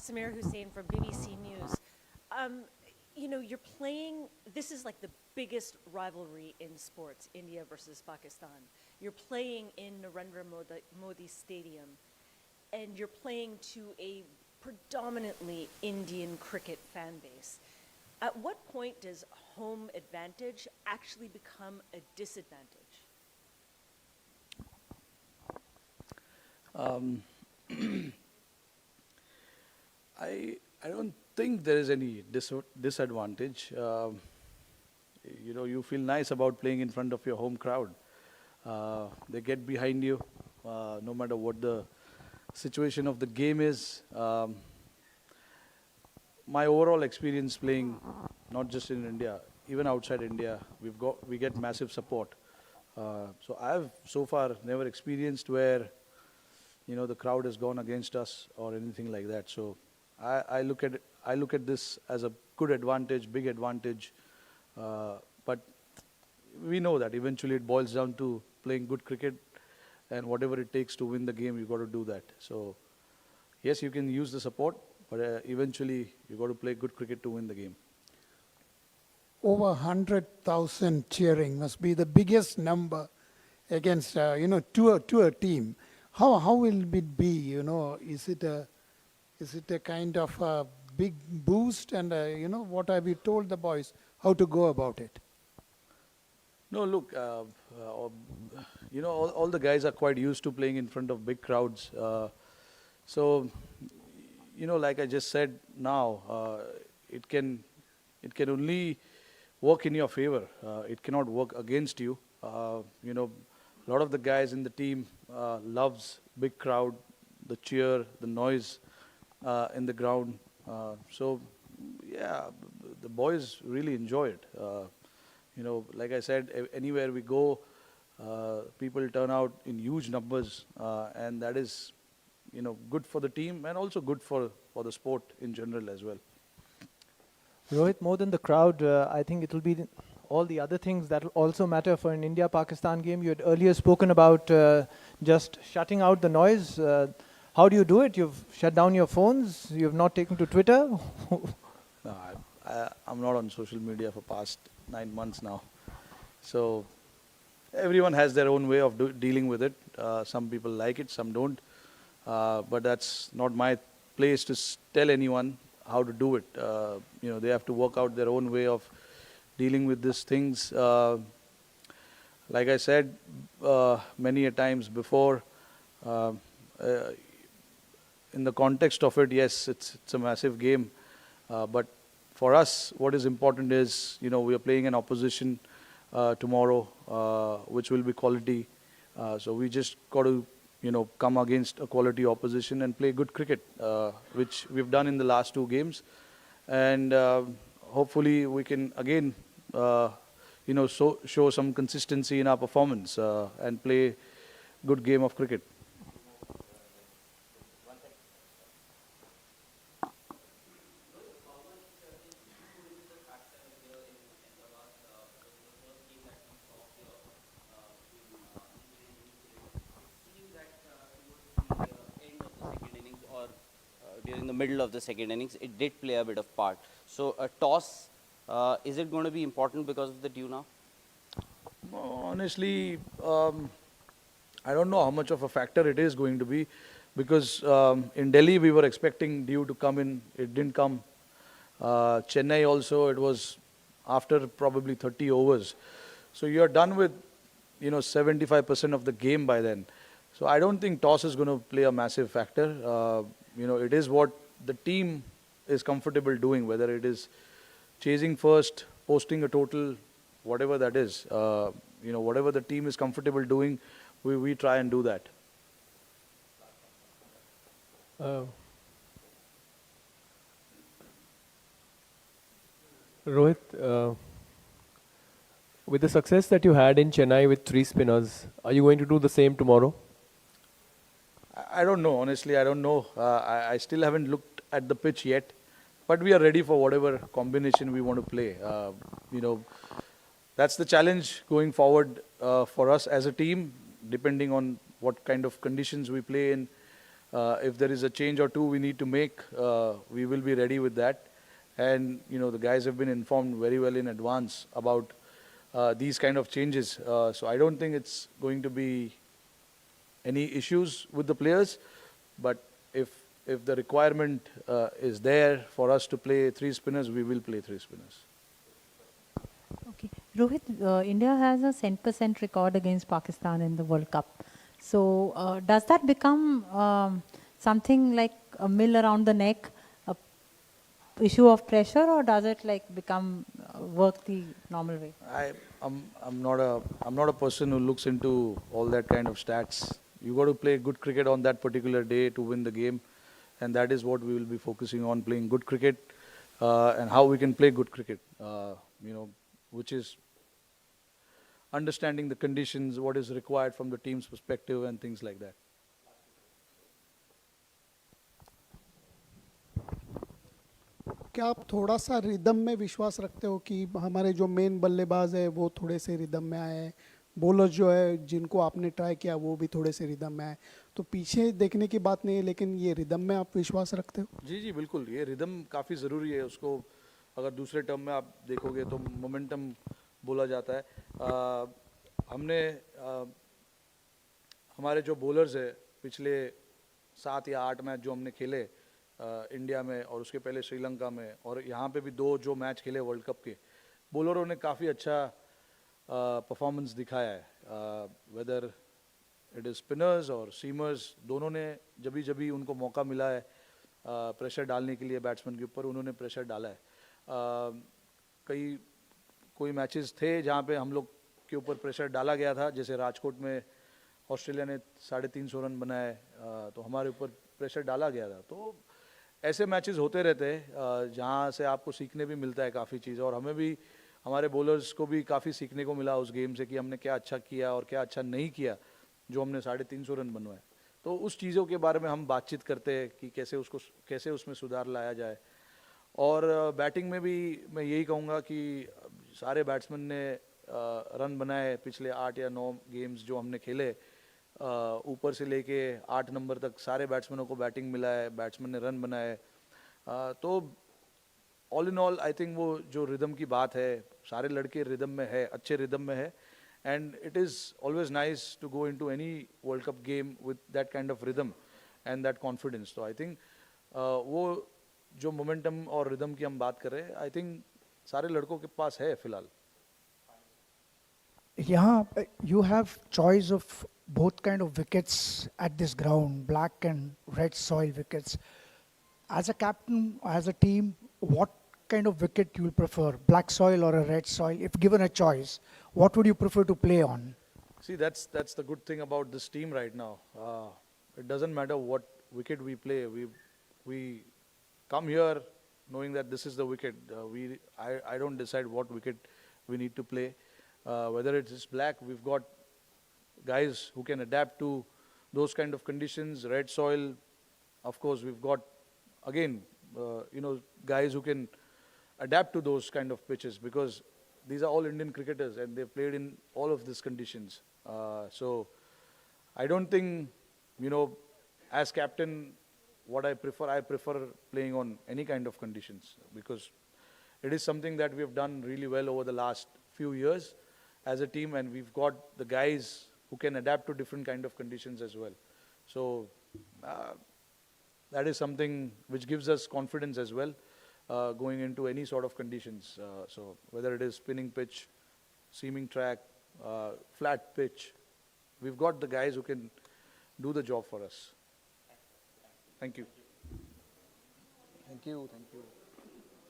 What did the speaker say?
Samir Hussain from BBC News. Um, you're playing, this is like the biggest rivalry in sports, India versus Pakistan. You're playing in Narendra Modi Stadium, and you're playing to a predominantly Indian cricket fan base. At what point does home advantage actually become a disadvantage? Um, I don't think there is any disadvantage. You feel nice about playing in front of your home crowd. They get behind you, no matter what the situation of the game is. My overall experience playing, not just in India, even outside India, we get massive support. So I've so far never experienced where the crowd has gone against us or anything like that. So I look at this as a good advantage, big advantage. But we know that eventually it boils down to playing good cricket, and whatever it takes to win the game, you got to do that. So yes, you can use the support, but eventually you got to play good cricket to win the game. Over 100,000 cheering must be the biggest number against to a team. How will it be? Is it a kind of a big boost? And what have you told the boys how to go about it? No, look, all the guys are quite used to playing in front of big crowds. So, like I just said now, it can only work in your favor. It cannot work against you. A lot of the guys in the team loves big crowd, the cheer, the noise in the ground. So, yeah, the boys really enjoy it. Like I said, anywhere we go, people turn out in huge numbers, and that is, good for the team and also good for the sport in general as well. Rohit, more than the crowd, I think it will be all the other things that will also matter for an India-Pakistan game. You had earlier spoken about just shutting out the noise. How do you do it? You've shut down your phones? You've not taken to Twitter? No, I'm not on social media for past 9 months now. So everyone has their own way of dealing with it. Some people like it, some don't. But that's not my place to tell anyone how to do it. They have to work out their own way of dealing with these things. Like I said many a times before, in the context of it, yes, it's a massive game. But for us, what is important is, we are playing an opposition tomorrow, which will be quality. So we just got to, come against a quality opposition and play good cricket, which we've done in the last 2 games. And hopefully we can again, show some consistency in our performance and play good game of cricket. During the middle of the second innings, it did play a bit of part. So a toss, is it going to be important because of the dew now? Honestly, I don't know how much of a factor it is going to be, because in Delhi we were expecting dew to come in. It didn't come. Chennai also, it was after probably 30 overs. So you're done with 75% of the game by then. So I don't think toss is going to play a massive factor. It is what the team is comfortable doing, whether it is chasing first, posting a total, whatever that is. Whatever the team is comfortable doing, we try and do that. Rohit, with the success that you had in Chennai with 3 spinners, are you going to do the same tomorrow? I don't know, honestly, I don't know. I still haven't looked at the pitch yet, but we are ready for whatever combination we want to play. That's the challenge going forward for us as a team, depending on what kind of conditions we play in. If there is a change or two we need to make, we will be ready with that. And the guys have been informed very well in advance about these kind of changes. So I don't think it's going to be any issues with the players. But if the requirement is there for us to play three spinners, we will play three spinners. Okay. Rohit, India has a 100% record against Pakistan in the World Cup. So does that become something like a mill around the neck, a issue of pressure, or does it like become work the normal way? I'm not a person who looks into all that kind of stats. You got to play good cricket on that particular day to win the game, and that is what we will be focusing on: playing good cricket and how we can play good cricket. Which is understanding the conditions, what is required from the team's perspective, and things like that. क्या आप थोड़ा सा rhythm में विश्वास रखते हो कि हमारे जो मेन बल्लेबाज है वो थोड़े से रिदम में आए, बॉलर जो है जिनको आपने ट्राई किया वो भी थोड़े से रिदम में आए, तो पीछे देखने की बात नहीं है, लेकिन ये रिदम में आप विश्वास रखते हो? जी जी बिल्कुल, ये रिदम काफ़ी ज़रूरी है. उसको अगर दूसरे टर्म में आप देखोगे तो मोमेंटम बोला जाता है. हमने हमारे जो बॉलर्स है पिछले 7 या 8 मैच जो हमने खेले इंडिया में और उसके पहले श्रीलंका में और यहाँ पे भी 2 जो मैच खेले वर्ल्ड कप के, बॉलरों ने काफ़ी अच्छा परफॉर्मेंस दिखाया है. वेदर इट इज़ स्पिनर्स और सीमर्स, दोनों ने जब भी उनको मौका मिला है प्रेशर डालने के लिए बैट्समैन के ऊपर, उन्होंने प्रेशर डाला है. कोई मैचेस थे जहाँ पे हम लोग के ऊपर प्रेशर डाला गया था, जैसे राजकोट में ऑस्ट्रेलिया ने 350 रन बनाए, तो हमारे ऊपर प्रेशर डाला गया था. तो ऐसे मैचेस होते रहते हैं जहाँ से आपको सीखने भी मिलता है काफ़ी चीज़, और हमें भी, हमारे बॉलर्स को भी काफ़ी सीखने को मिला उस गेम से कि हमने क्या अच्छा किया और क्या अच्छा नहीं किया जो हमने 350 रन बनवाए. तो उस चीज़ों के बारे में हम बातचीत करते हैं कि कैसे उसमें सुधार लाया जाए. और बैटिंग में भी मैं यही कहूँगा कि सारे बैट्समैन ने रन बनाए पिछले 8 या 9 गेम्स जो हमने खेले, ऊपर से लेके 8 नंबर तक सारे बैट्समैनों को बैटिंग मिला है, बैट्समैन ने रन बनाए. तो all in all I think वो जो रिदम की बात है, सारे लड़के रिदम में है, अच्छे रिदम में है, and it is always nice to go into any world cup game with that kind of rhythm and that confidence. तो आई थिंक वो जो मोमेंटम और रिदम की हम बात कर रहे हैं, आई थिंक सारे लड़कों के पास है फिलहाल. यहाँ you have choice of both kind of wickets at this ground, black and red soil wickets. As a captain, as a team, what kind of wicket you will prefer, black soil or a red soil? If given a choice, what would you prefer to play on? See, that's the good thing about this team right now. It doesn't matter what wicket we play. We come here knowing that this is the wicket. I don't decide what wicket we need to play. Whether it is black, we've got guys who can adapt to those kind of conditions. Red soil, of course, we've got again, guys who can adapt to those kind of pitches, because these are all Indian cricketers and they've played in all of these conditions. So I don't think, as captain, what I prefer playing on any kind of conditions, because it is something that we have done really well over the last few years as a team, and we've got the guys who can adapt to different kind of conditions as well. So that is something which gives us confidence as well, going into any sort of conditions. So whether it is spinning pitch, seaming track, flat pitch, we've got the guys who can do the job for us. Thank you. Thank you. Thank you.